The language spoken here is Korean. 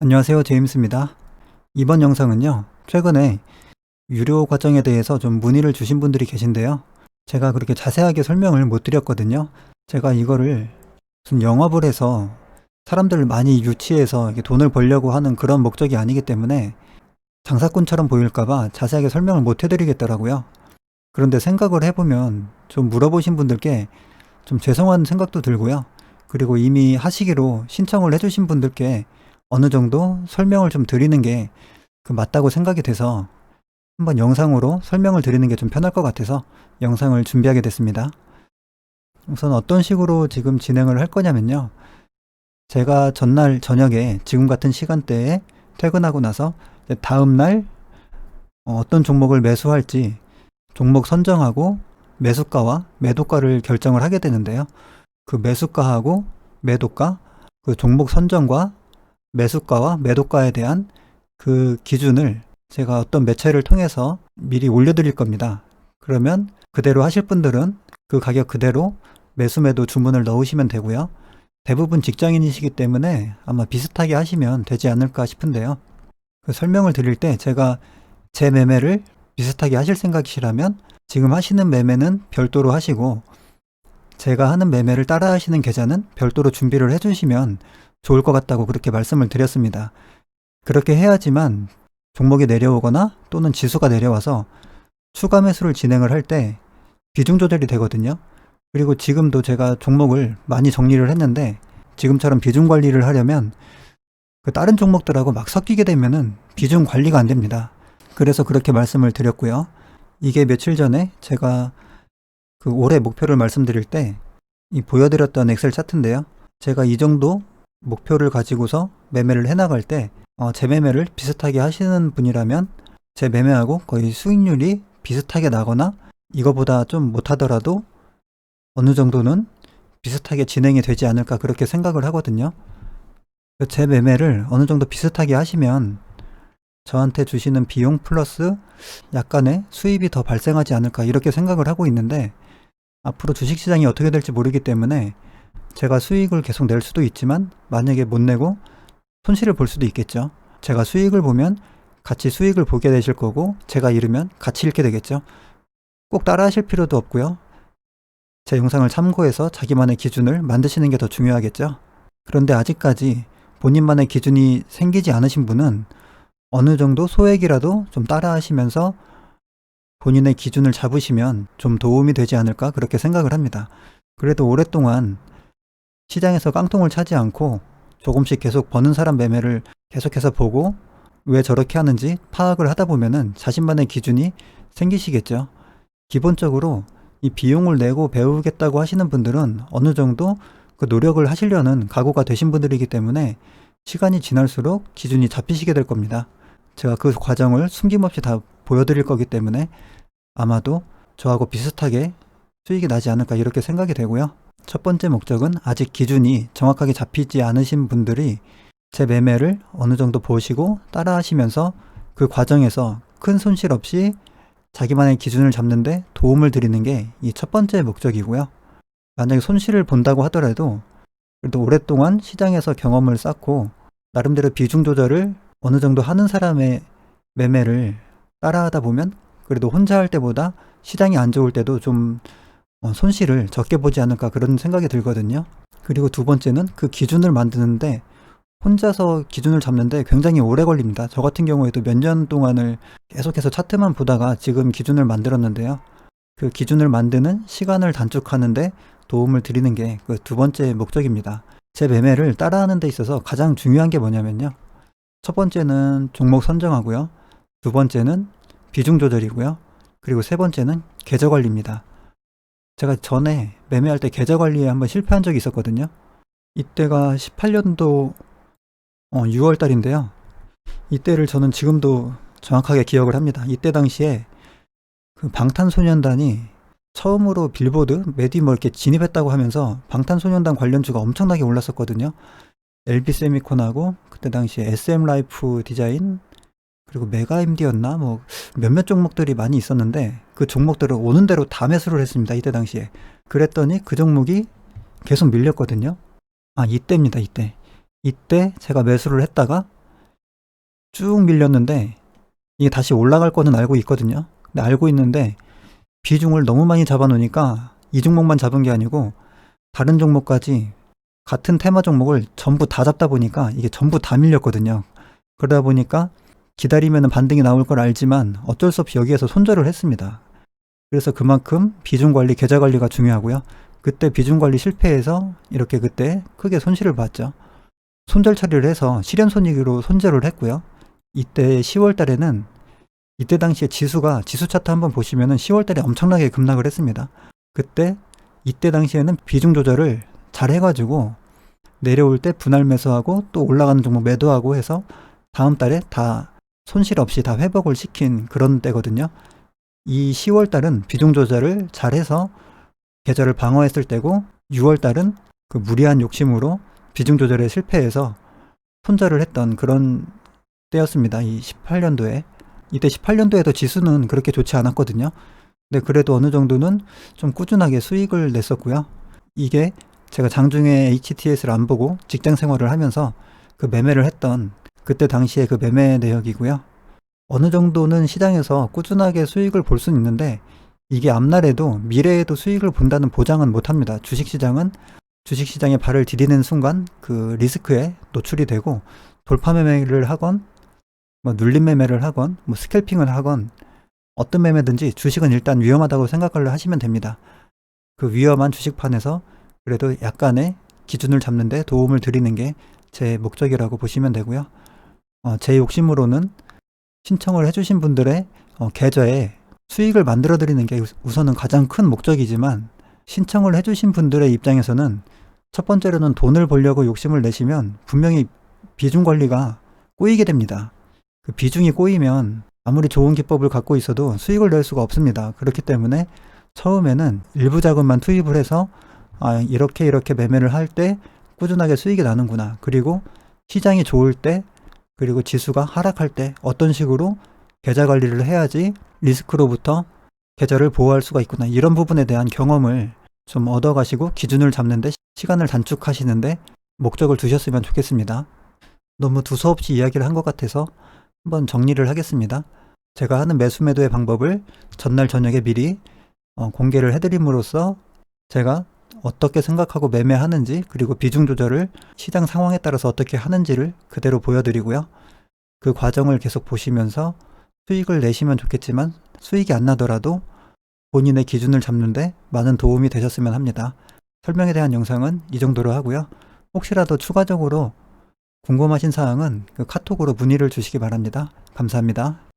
안녕하세요, 제임스입니다. 이번 영상은요, 최근에 유료 과정에 대해서 좀 문의를 주신 분들이 계신데요. 제가 그렇게 자세하게 설명을 못 드렸거든요. 제가 이거를 무슨 영업을 해서 사람들을 많이 유치해서 이렇게 돈을 벌려고 하는 그런 목적이 아니기 때문에 장사꾼처럼 보일까봐 자세하게 설명을 못 해드리겠더라고요. 그런데 생각을 해보면 좀 물어보신 분들께 좀 죄송한 생각도 들고요. 그리고 이미 하시기로 신청을 해주신 분들께 어느 정도 설명을 좀 드리는 게 맞다고 생각이 돼서 한번 영상으로 설명을 드리는 게 좀 편할 것 같아서 영상을 준비하게 됐습니다. 우선 어떤 식으로 지금 진행을 할 거냐면요. 제가 전날 저녁에 지금 같은 시간대에 퇴근하고 나서 다음날 어떤 종목을 매수할지 종목 선정하고 매수가와 매도가를 결정을 하게 되는데요. 그 매수가하고 매도가, 그 종목 선정과 매수가와 매도가에 대한 그 기준을 제가 어떤 매체를 통해서 미리 올려드릴 겁니다. 그러면 그대로 하실 분들은 그 가격 그대로 매수 매도 주문을 넣으시면 되고요. 대부분 직장인이시기 때문에 아마 비슷하게 하시면 되지 않을까 싶은데요. 그 설명을 드릴 때 제가 제 매매를 비슷하게 하실 생각이시라면 지금 하시는 매매는 별도로 하시고 제가 하는 매매를 따라 하시는 계좌는 별도로 준비를 해주시면 좋을 것 같다고 그렇게 말씀을 드렸습니다. 그렇게 해야지만 종목이 내려오거나 또는 지수가 내려와서 추가 매수를 진행을 할 때 비중 조절이 되거든요. 그리고 지금도 제가 종목을 많이 정리를 했는데 지금처럼 비중 관리를 하려면 그 다른 종목들하고 막 섞이게 되면은 비중 관리가 안 됩니다. 그래서 그렇게 말씀을 드렸고요. 이게 며칠 전에 제가 그 올해 목표를 말씀드릴 때 이 보여드렸던 엑셀 차트인데요. 제가 이 정도 목표를 가지고서 매매를 해나갈 때 제 매매를 비슷하게 하시는 분이라면 제 매매하고 거의 수익률이 비슷하게 나거나 이거보다 좀 못하더라도 어느 정도는 비슷하게 진행이 되지 않을까 그렇게 생각을 하거든요. 제 매매를 어느 정도 비슷하게 하시면 저한테 주시는 비용 플러스 약간의 수입이 더 발생하지 않을까 이렇게 생각을 하고 있는데 앞으로 주식시장이 어떻게 될지 모르기 때문에 제가 수익을 계속 낼 수도 있지만 만약에 못 내고 손실을 볼 수도 있겠죠. 제가 수익을 보면 같이 수익을 보게 되실 거고 제가 잃으면 같이 잃게 되겠죠. 꼭 따라 하실 필요도 없고요. 제 영상을 참고해서 자기만의 기준을 만드시는 게 더 중요하겠죠. 그런데 아직까지 본인만의 기준이 생기지 않으신 분은 어느 정도 소액이라도 좀 따라 하시면서 본인의 기준을 잡으시면 좀 도움이 되지 않을까 그렇게 생각을 합니다. 그래도 오랫동안 시장에서 깡통을 차지 않고 조금씩 계속 버는 사람 매매를 계속해서 보고 왜 저렇게 하는지 파악을 하다 보면은 자신만의 기준이 생기시겠죠. 기본적으로 이 비용을 내고 배우겠다고 하시는 분들은 어느 정도 그 노력을 하시려는 각오가 되신 분들이기 때문에 시간이 지날수록 기준이 잡히시게 될 겁니다. 제가 그 과정을 숨김없이 다 보여드릴 거기 때문에 아마도 저하고 비슷하게 수익이 나지 않을까 이렇게 생각이 되고요. 첫 번째 목적은 아직 기준이 정확하게 잡히지 않으신 분들이 제 매매를 어느 정도 보시고 따라 하시면서 그 과정에서 큰 손실 없이 자기만의 기준을 잡는데 도움을 드리는 게 이 첫 번째 목적이고요. 만약에 손실을 본다고 하더라도 그래도 오랫동안 시장에서 경험을 쌓고 나름대로 비중 조절을 어느 정도 하는 사람의 매매를 따라하다 보면 그래도 혼자 할 때보다 시장이 안 좋을 때도 좀 손실을 적게 보지 않을까 그런 생각이 들거든요. 그리고 두 번째는 그 기준을 만드는데 혼자서 기준을 잡는데 굉장히 오래 걸립니다. 저 같은 경우에도 몇 년 동안을 계속해서 차트만 보다가 지금 기준을 만들었는데요. 그 기준을 만드는 시간을 단축하는데 도움을 드리는 게 그 두 번째 목적입니다. 제 매매를 따라하는 데 있어서 가장 중요한 게 뭐냐면요. 첫 번째는 종목 선정하고요. 두 번째는 비중 조절이고요. 그리고 세 번째는 계좌 관리입니다. 제가 전에 매매할 때 계좌 관리에 한번 실패한 적이 있었거든요. 이때가 18년도 6월 달인데요. 이때를 저는 지금도 정확하게 기억을 합니다. 이때 당시에 그 방탄소년단이 처음으로 빌보드, 메디 뭐 이렇게 진입했다고 하면서 방탄소년단 관련주가 엄청나게 올랐었거든요. LB 세미콘하고 그때 당시에 SM 라이프 디자인 그리고 메가 MD였나 뭐 몇몇 종목들이 많이 있었는데 그 종목들을 오는 대로 다 매수를 했습니다. 이때 당시에. 그랬더니 그 종목이 계속 밀렸거든요. 아, 이때입니다. 이때 제가 매수를 했다가 쭉 밀렸는데 이게 다시 올라갈 거는 알고 있거든요. 근데 알고 있는데 비중을 너무 많이 잡아놓으니까 이 종목만 잡은 게 아니고 다른 종목까지 같은 테마 종목을 전부 다 잡다 보니까 이게 전부 다 밀렸거든요. 그러다 보니까 기다리면 반등이 나올 걸 알지만 어쩔 수 없이 여기에서 손절을 했습니다. 그래서 그만큼 비중 관리, 계좌 관리가 중요하고요. 그때 비중 관리 실패해서 이렇게 그때 크게 손실을 봤죠. 손절 처리를 해서 실현손익으로 손절을 했고요. 이때 10월 달에는 이때 당시에 지수가 지수 차트 한번 보시면은 10월 달에 엄청나게 급락을 했습니다. 그때 이때 당시에는 비중 조절을 잘 해가지고 내려올 때 분할 매수하고 또 올라가는 종목 매도하고 해서 다음 달에 다 손실 없이 다 회복을 시킨 그런 때거든요. 이 10월 달은 비중 조절을 잘해서 계좌를 방어했을 때고 6월 달은 그 무리한 욕심으로 비중 조절에 실패해서 손절을 했던 그런 때였습니다. 이 18년도에. 이때 18년도에도 지수는 그렇게 좋지 않았거든요. 근데 그래도 어느 정도는 좀 꾸준하게 수익을 냈었고요. 이게 제가 장중에 HTS를 안 보고 직장 생활을 하면서 그 매매를 했던 그때 당시에 그 매매 내역이고요. 어느 정도는 시장에서 꾸준하게 수익을 볼 수는 있는데 이게 앞날에도 미래에도 수익을 본다는 보장은 못합니다. 주식시장에 발을 디디는 순간 그 리스크에 노출이 되고 돌파 매매를 하건 뭐 눌림 매매를 하건 뭐 스캘핑을 하건 어떤 매매든지 주식은 일단 위험하다고 생각을 하시면 됩니다. 그 위험한 주식판에서 그래도 약간의 기준을 잡는 데 도움을 드리는 게 제 목적이라고 보시면 되고요. 제 욕심으로는 신청을 해주신 분들의 계좌에 수익을 만들어 드리는 게 우선은 가장 큰 목적이지만 신청을 해주신 분들의 입장에서는 첫 번째로는 돈을 벌려고 욕심을 내시면 분명히 비중 관리가 꼬이게 됩니다. 그 비중이 꼬이면 아무리 좋은 기법을 갖고 있어도 수익을 낼 수가 없습니다. 그렇기 때문에 처음에는 일부 자금만 투입을 해서 이렇게 매매를 할 때 꾸준하게 수익이 나는구나. 그리고 시장이 좋을 때 그리고 지수가 하락할 때 어떤 식으로 계좌 관리를 해야지 리스크로부터 계좌를 보호할 수가 있구나. 이런 부분에 대한 경험을 좀 얻어가시고 기준을 잡는데 시간을 단축하시는데 목적을 두셨으면 좋겠습니다. 너무 두서없이 이야기를 한 것 같아서 한번 정리를 하겠습니다. 제가 하는 매수 매도의 방법을 전날 저녁에 미리 공개를 해드림으로써 제가 어떻게 생각하고 매매하는지 그리고 비중 조절을 시장 상황에 따라서 어떻게 하는지를 그대로 보여드리고요. 그 과정을 계속 보시면서 수익을 내시면 좋겠지만 수익이 안 나더라도 본인의 기준을 잡는데 많은 도움이 되셨으면 합니다. 설명에 대한 영상은 이 정도로 하고요. 혹시라도 추가적으로 궁금하신 사항은 그 카톡으로 문의를 주시기 바랍니다. 감사합니다.